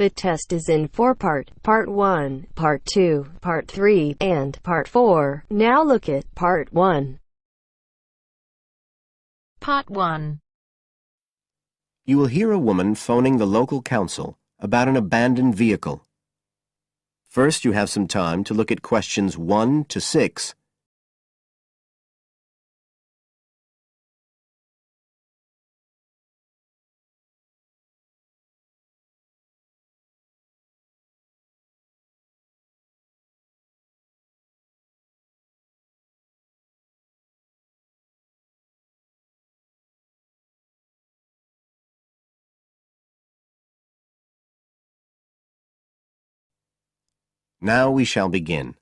The test is in 4 parts. Part 1, Part 2, Part 3, and Part 4. Now look at Part 1. Part 1. You will hear a woman phoning the local council about an abandoned vehicle. First, you have some time to look at questions 1 to 6. Now we shall begin.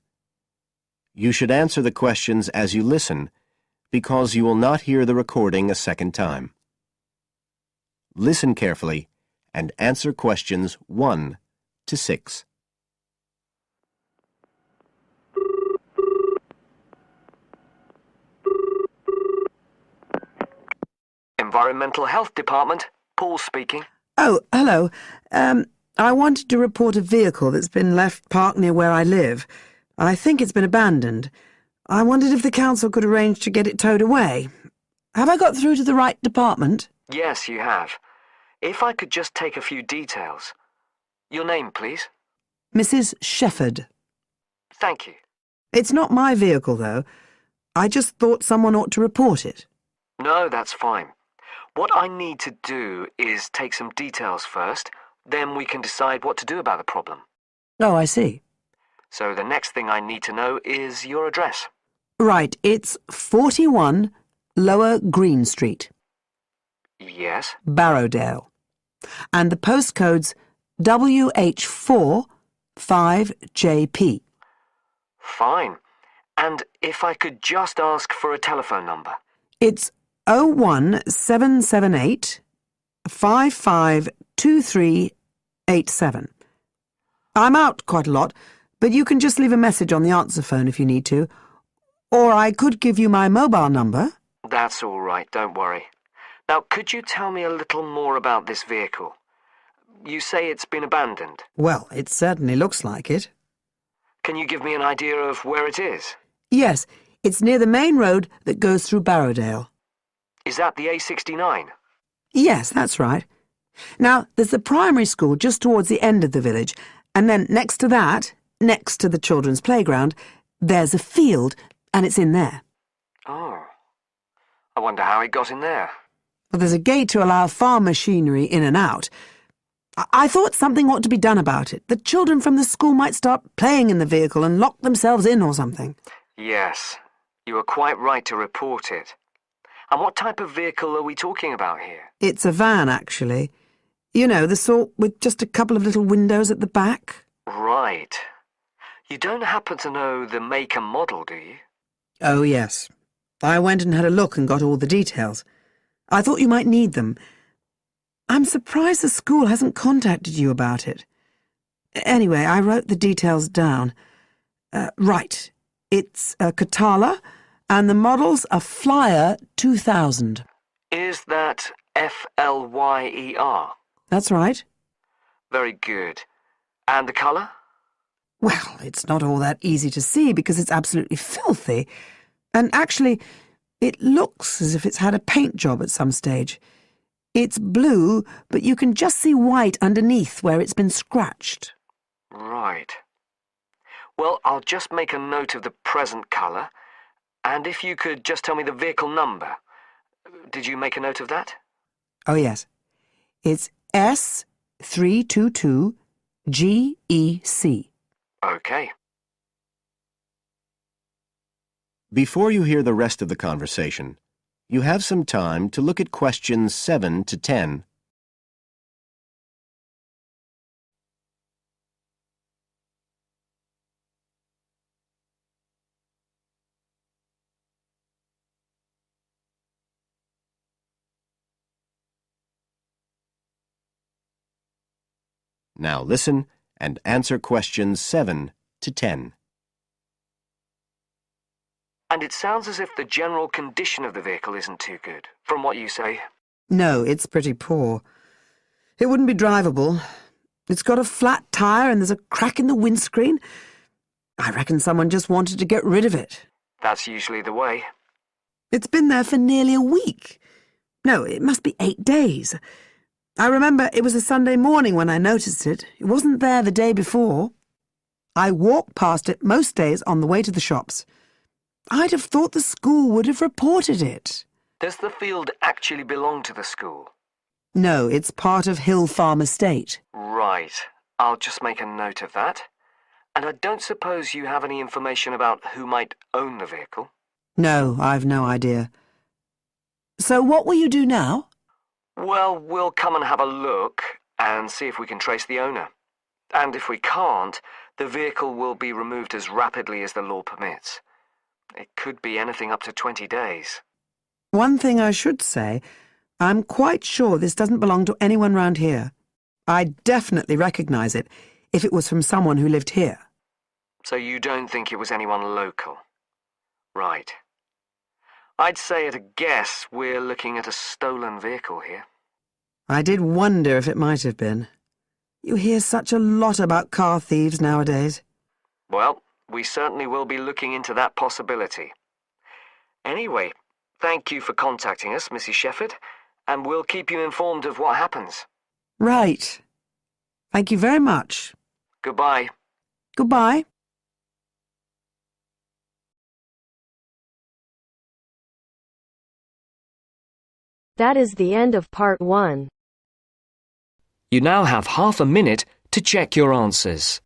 You should answer the questions as you listen, because you will not hear the recording a second time. Listen carefully and answer questions 1 to 6. Environmental Health Department, Paul speaking. Oh, hello. I wanted to report a vehicle that's been left parked near where I live. I think it's been abandoned. I wondered if the council could arrange to get it towed away. Have I got through to the right department? Yes, you have. If I could just take a few details. Your name, please? Mrs. Shefford. Thank you. It's not my vehicle, though. I just thought someone ought to report it. No, that's fine. What I need to do is take some details first, then we can decide what to do about the problem. Oh, I see. So the next thing I need to know is your address. Right, it's 41 Lower Green Street, Yes? Barrowdale. And the postcode's WH4 5JP. Fine. And if I could just ask for a telephone number. It's 01778 552387. I'm out quite a lot, but you can just leave a message on the answer phone if you need to. Or I could give you my mobile number. That's all right, don't worry. Now, could you tell me a little more about this vehicle? You say it's been abandoned. Well, it certainly looks like it. Can you give me an idea of where it is? Yes, it's near the main road that goes through Barrowdale. Is that the A69? Yes, that's right. Now, there's the primary school just towards the end of the village, and then next to that, next to the children's playground, there's a field, and it's in there. Oh. I wonder how it got in there. Well, there's a gate to allow farm machinery in and out. I thought something ought to be done about it. The children from the school might start playing in the vehicle and lock themselves in or something. Yes, you were quite right to report it. And what type of vehicle are we talking about here? It's a van, actually. You know, the sort with just a couple of little windows at the back. Right. You don't happen to know the make and model, do you? Oh, yes. I went and had a look and got all the details. I thought you might need them. I'm surprised the school hasn't contacted you about it. Anyway, I wrote the details down. Right. It's a Catala, and the model's a Flyer 2000. Is that Flyer? That's right. Very good. And the colour? Well, it's not all that easy to see because it's absolutely filthy. And actually, it looks as if it's had a paint job at some stage. It's blue, but you can just see white underneath where it's been scratched. Right. Well, I'll just make a note of the present colour. And if you could just tell me the vehicle number. Did you make a note of that? Oh, yes. It's S322GEC. Okay. Before you hear the rest of the conversation, you have some time to look at questions 7 to 10. Now listen and answer questions 7 to 10. And it sounds as if the general condition of the vehicle isn't too good, from what you say. No, it's pretty poor. It wouldn't be drivable. It's got a flat tire and there's a crack in the windscreen. I reckon someone just wanted to get rid of it. That's usually the way. It's been there for nearly a week. No, it must be 8 days. I remember it was a Sunday morning when I noticed it. It wasn't there the day before. I walk past it most days on the way to the shops. I'd have thought the school would have reported it. Does the field actually belong to the school? No, it's part of Hill Farm Estate. Right. I'll just make a note of that. And I don't suppose you have any information about who might own the vehicle? No, I've no idea. So what will you do now? Well, we'll come and have a look and see if we can trace the owner. And if we can't, the vehicle will be removed as rapidly as the law permits. It could be anything up to 20 days. One thing I should say, I'm quite sure this doesn't belong to anyone round here. I'd definitely recognise it if it was from someone who lived here. So you don't think it was anyone local? Right. I'd say at a guess we're looking at a stolen vehicle here. I did wonder if it might have been. You hear such a lot about car thieves nowadays. Well, we certainly will be looking into that possibility. Anyway, thank you for contacting us, Mrs. Shefford, and we'll keep you informed of what happens. Right. Thank you very much. Goodbye. Goodbye. That is the end of part 1. You now have half a minute to check your answers.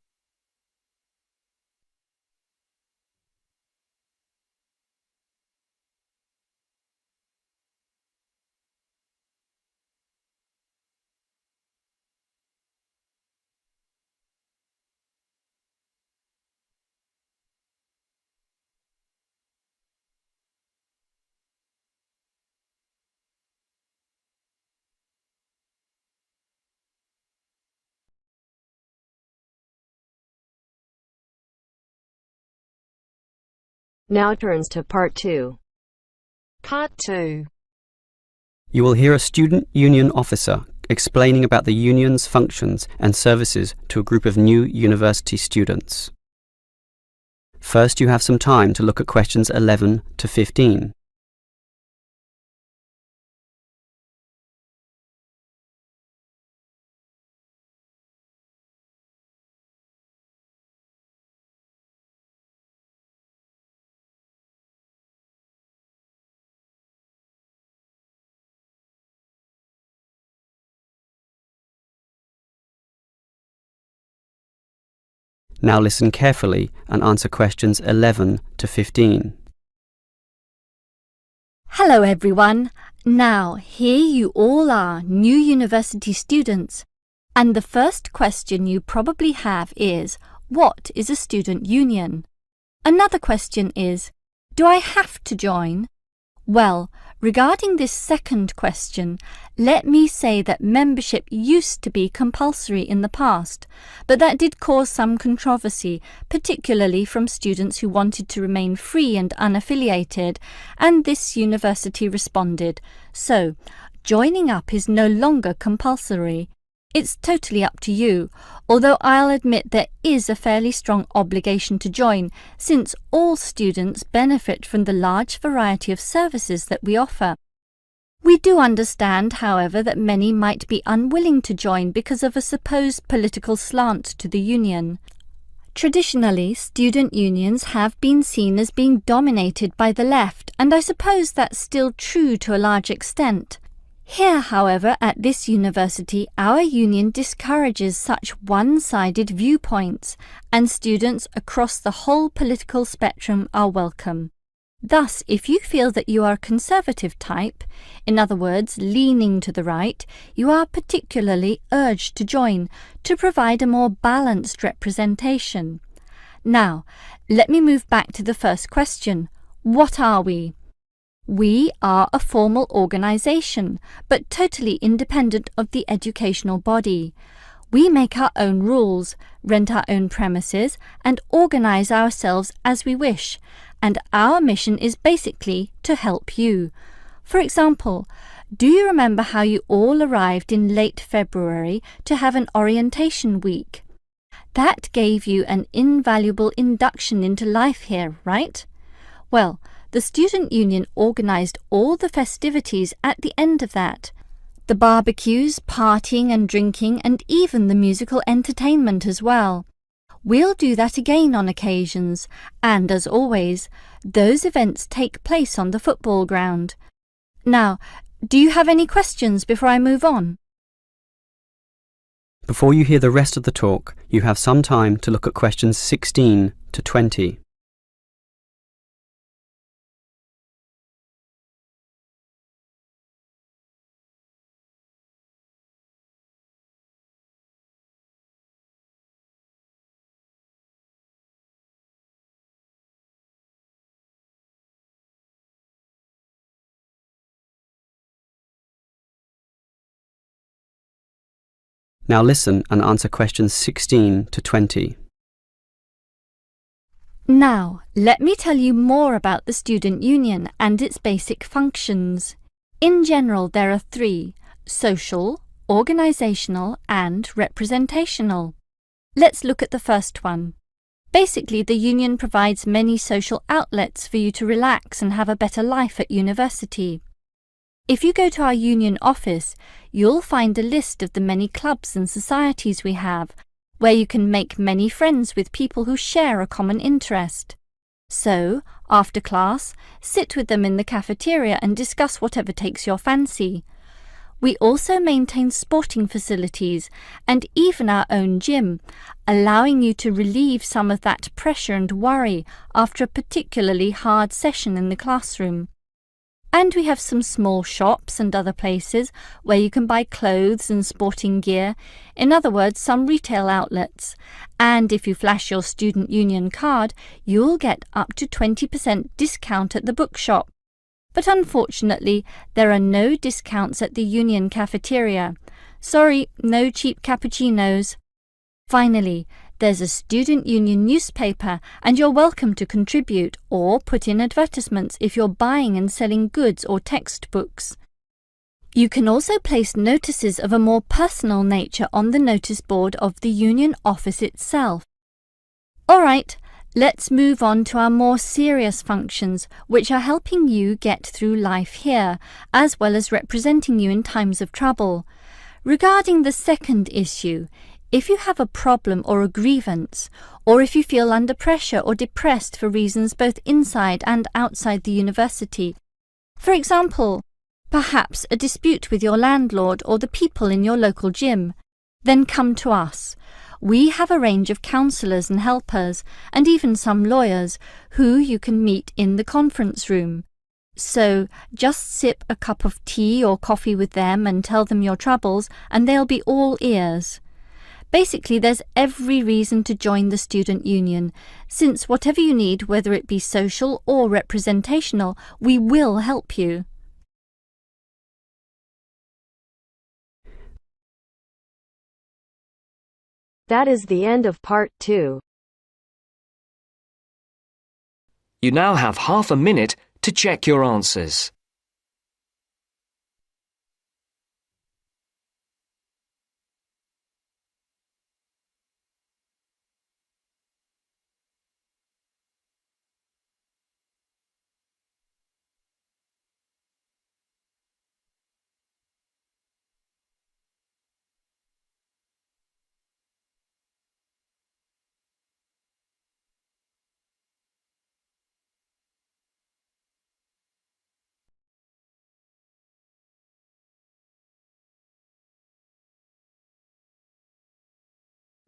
Now turns to part 2. Part 2. You will hear a student union officer explaining about the union's functions and services to a group of new university students. First, you have some time to look at questions 11 to 15. Now listen carefully and answer questions 11 to 15. Hello everyone. Now, here you all are, new university students. And the first question you probably have is, what is a student union? Another question is, do I have to join? Well, regarding this second question, let me say that membership used to be compulsory in the past, but that did cause some controversy, particularly from students who wanted to remain free and unaffiliated, and this university responded. So, joining up is no longer compulsory. It's totally up to you, although I'll admit there is a fairly strong obligation to join, since all students benefit from the large variety of services that we offer. We do understand, however, that many might be unwilling to join because of a supposed political slant to the union. Traditionally, student unions have been seen as being dominated by the left, and I suppose that's still true to a large extent. Here, however, at this university, our union discourages such one-sided viewpoints, and students across the whole political spectrum are welcome. Thus, if you feel that you are a conservative type, in other words, leaning to the right, you are particularly urged to join to provide a more balanced representation. Now, let me move back to the first question. What are we? We are a formal organisation, but totally independent of the educational body. We make our own rules, rent our own premises, and organise ourselves as we wish, and our mission is basically to help you. For example, Do you remember how you all arrived in late February to have an orientation week? That gave you an invaluable induction into life here, right? Well, the student union organised all the festivities at the end of that. The barbecues, partying and drinking, and even the musical entertainment as well. We'll do that again on occasions, and as always, those events take place on the football ground. Now, do you have any questions before I move on? Before you hear the rest of the talk, you have some time to look at questions 16 to 20. Now listen and answer questions 16 to 20. Now, let me tell you more about the student union and its basic functions. In general, there are three: social, organisational, and representational. Let's look at the first one. Basically, the union provides many social outlets for you to relax and have a better life at university. If you go to our union office, you'll find a list of the many clubs and societies we have, where you can make many friends with people who share a common interest. So, after class, sit with them in the cafeteria and discuss whatever takes your fancy. We also maintain sporting facilities and even our own gym, allowing you to relieve some of that pressure and worry after a particularly hard session in the classroom. And we have some small shops and other places where you can buy clothes and sporting gear, in other words, some retail outlets. And if you flash your student union card, you'll get up to 20% discount at the bookshop. But unfortunately, there are no discounts at the union cafeteria. Sorry, no cheap cappuccinos. Finally, there's a student union newspaper, and you're welcome to contribute or put in advertisements if you're buying and selling goods or textbooks. You can also place notices of a more personal nature on the notice board of the union office itself. All right, let's move on to our more serious functions, which are helping you get through life here, as well as representing you in times of trouble. Regarding the second issue, if you have a problem or a grievance, or if you feel under pressure or depressed for reasons both inside and outside the university, for example, perhaps a dispute with your landlord or the people in your local gym, then come to us. We have a range of counsellors and helpers, and even some lawyers, who you can meet in the conference room. So just sip a cup of tea or coffee with them and tell them your troubles, and they'll be all ears. Basically, there's every reason to join the student union, since whatever you need, whether it be social or representational, we will help you. That is the end of part 2. You now have half a minute to check your answers.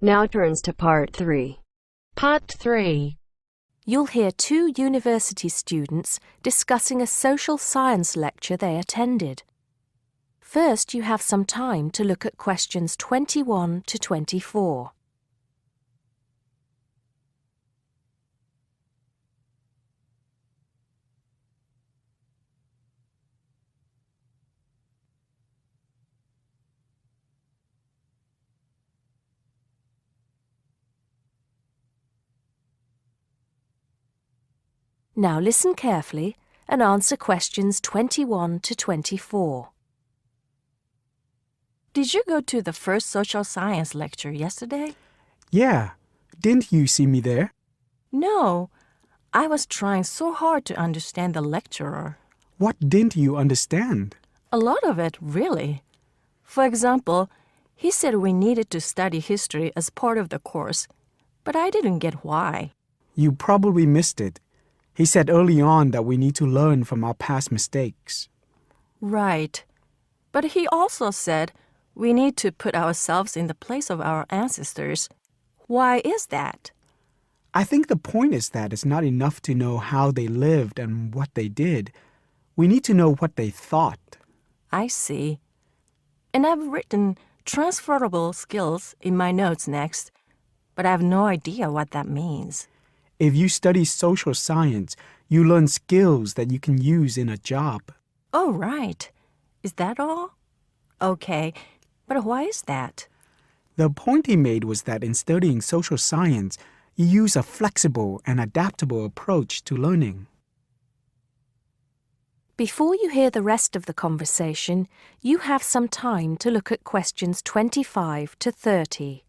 Now turns to part 3. Part 3. You'll hear two university students discussing a social science lecture they attended. First, you have some time to look at questions 21 to 24. Now listen carefully and answer questions 21 to 24. Did you go to the first social science lecture yesterday? Yeah. Didn't you see me there? No. I was trying so hard to understand the lecturer. What didn't you understand? A lot of it, really. For example, he said we needed to study history as part of the course, but I didn't get why. You probably missed it. He said early on that we need to learn from our past mistakes. Right. But he also said we need to put ourselves in the place of our ancestors. Why is that? I think the point is that it's not enough to know how they lived and what they did. We need to know what they thought. I see. And I've written transferable skills in my notes next, but I have no idea what that means. If you study social science, you learn skills that you can use in a job. Oh, right. Is that all? Okay, but why is that? The point he made was that in studying social science, you use a flexible and adaptable approach to learning. Before you hear the rest of the conversation, you have some time to look at questions 25 to 30.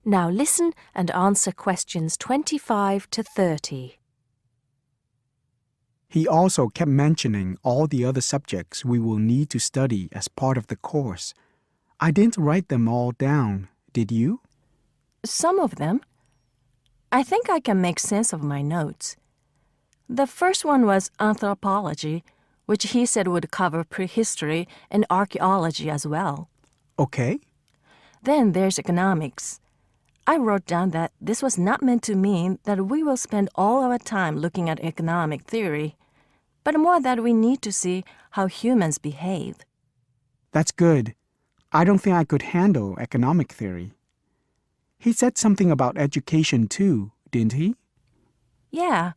Now listen and answer questions 25 to 30. He also kept mentioning all the other subjects we will need to study as part of the course. I didn't write them all down, did you? Some of them. I think I can make sense of my notes. The first one was anthropology, which he said would cover prehistory and archaeology as well. Okay. Then there's economics. I wrote down that this was not meant to mean that we will spend all our time looking at economic theory, but more that we need to see how humans behave. That's good. I don't think I could handle economic theory. He said something about education too, didn't he? Yeah.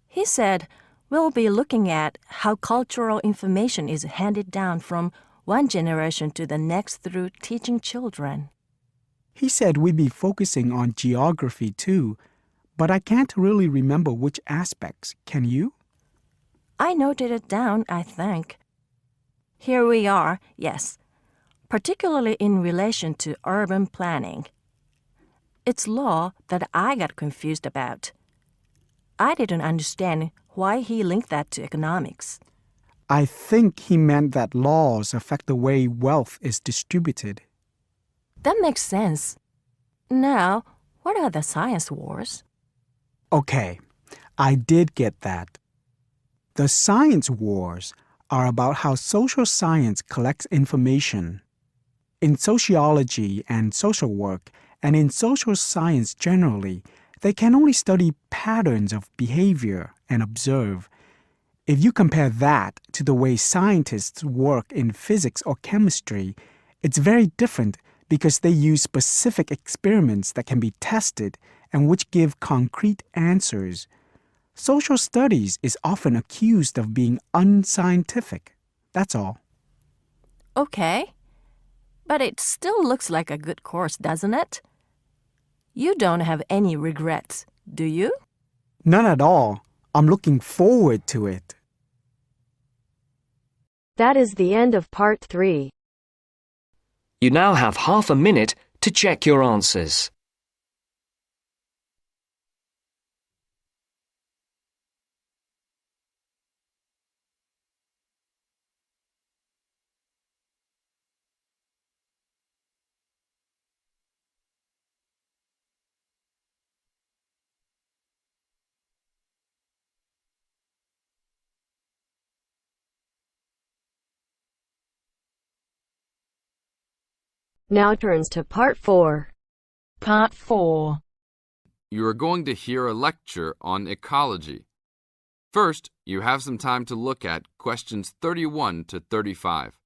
He said we'll be looking at how cultural information is handed down from one generation to the next through teaching children. He said we'd be focusing on geography too, but I can't really remember which aspects. Can you? I noted it down, I think. Here we are, yes, particularly in relation to urban planning. It's law that I got confused about. I didn't understand why he linked that to economics. I think he meant that laws affect the way wealth is distributed. That makes sense. Now, what are the science wars? Okay, I did get that. The science wars are about how social science collects information. In sociology and social work, and in social science generally, they can only study patterns of behavior and observe. If you compare that to the way scientists work in physics or chemistry, it's very different because they use specific experiments that can be tested and which give concrete answers. Social studies is often accused of being unscientific. That's all. Okay. But it still looks like a good course, doesn't it? You don't have any regrets, do you? None at all. I'm looking forward to it. That is the end of part 3. You now have half a minute to check your answers. Now turns to part 4. Part 4. You are going to hear a lecture on ecology. First, you have some time to look at questions 31 to 35.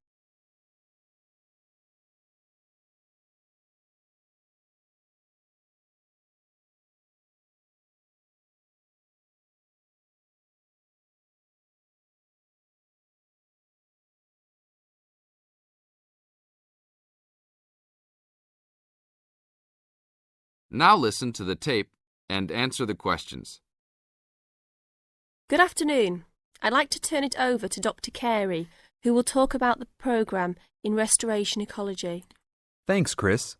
Now listen to the tape and answer the questions. Good afternoon. I'd like to turn it over to Dr. Carey, who will talk about the programme in restoration ecology. Thanks, Chris.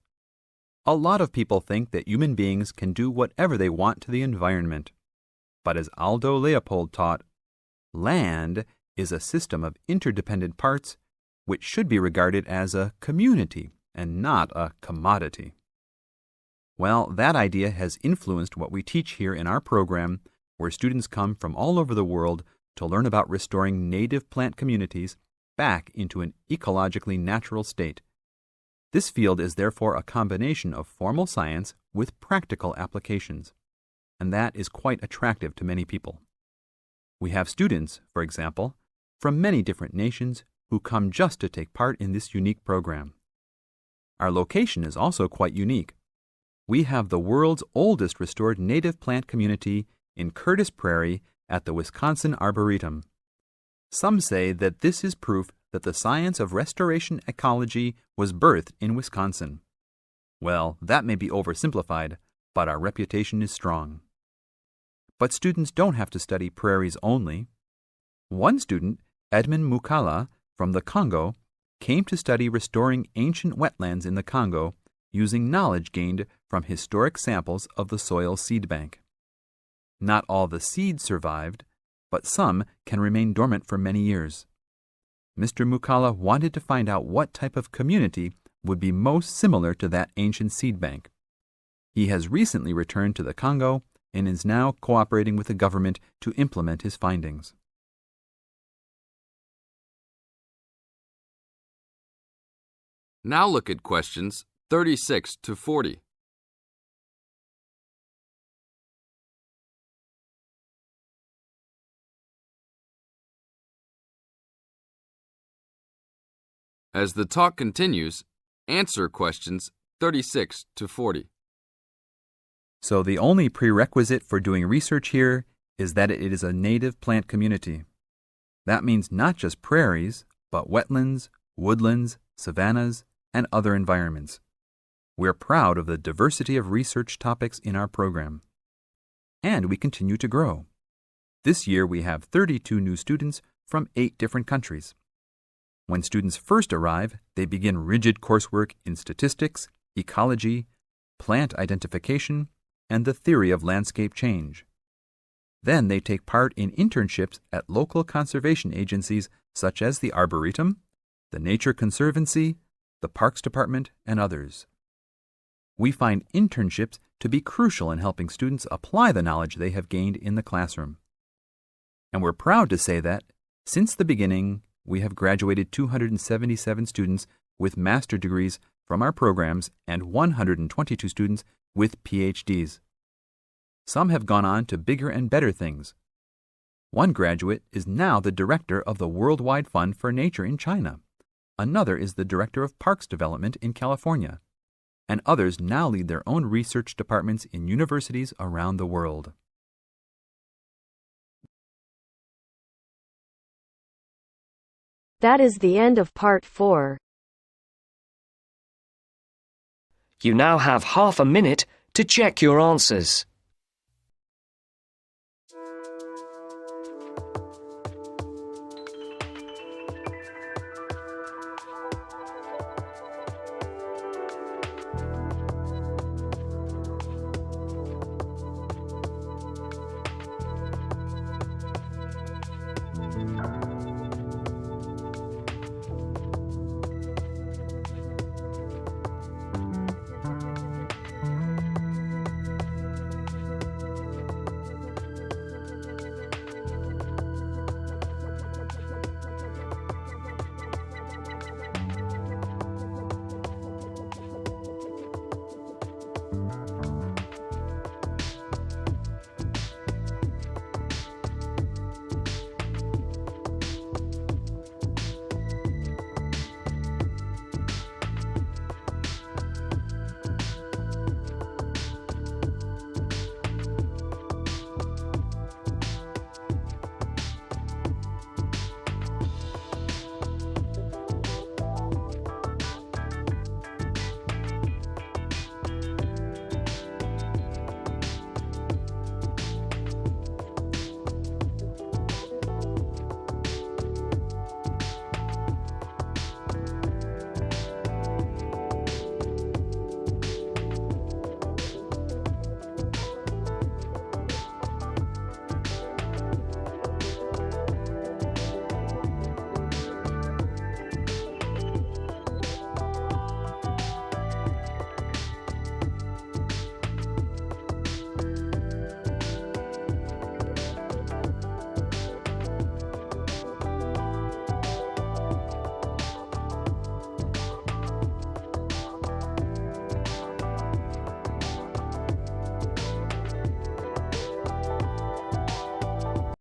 A lot of people think that human beings can do whatever they want to the environment. But as Aldo Leopold taught, land is a system of interdependent parts which should be regarded as a community and not a commodity. Well, that idea has influenced what we teach here in our program, where students come from all over the world to learn about restoring native plant communities back into an ecologically natural state. This field is therefore a combination of formal science with practical applications, and that is quite attractive to many people. We have students, for example, from many different nations who come just to take part in this unique program. Our location is also quite unique. We have the world's oldest restored native plant community in Curtis Prairie at the Wisconsin Arboretum. Some say that this is proof that the science of restoration ecology was birthed in Wisconsin. Well, that may be oversimplified, but our reputation is strong. But students don't have to study prairies only. One student, Edmund Mukala from the Congo, came to study restoring ancient wetlands in the Congo using knowledge gained from historic samples of the soil seed bank. Not all the seeds survived, but some can remain dormant for many years. Mr. Mukala wanted to find out what type of community would be most similar to that ancient seed bank. He has recently returned to the Congo and is now cooperating with the government to implement his findings. Now look at questions 36 to 40. As the talk continues, answer questions 36 to 40. So the only prerequisite for doing research here is that it is a native plant community. That means not just prairies, but wetlands, woodlands, savannas, and other environments. We're proud of the diversity of research topics in our program. And we continue to grow. This year we have 32 new students from 8 different countries. When students first arrive, they begin rigid coursework in statistics, ecology, plant identification, and the theory of landscape change. Then they take part in internships at local conservation agencies such as the Arboretum, the Nature Conservancy, the Parks Department, and others. We find internships to be crucial in helping students apply the knowledge they have gained in the classroom. And we're proud to say that, since the beginning, we have graduated 277 students with master degrees from our programs and 122 students with PhDs. Some have gone on to bigger and better things. One graduate is now the director of the Worldwide Fund for Nature in China. Another is the director of Parks Development in California. And others now lead their own research departments in universities around the world. That is the end of part 4. You now have half a minute to check your answers.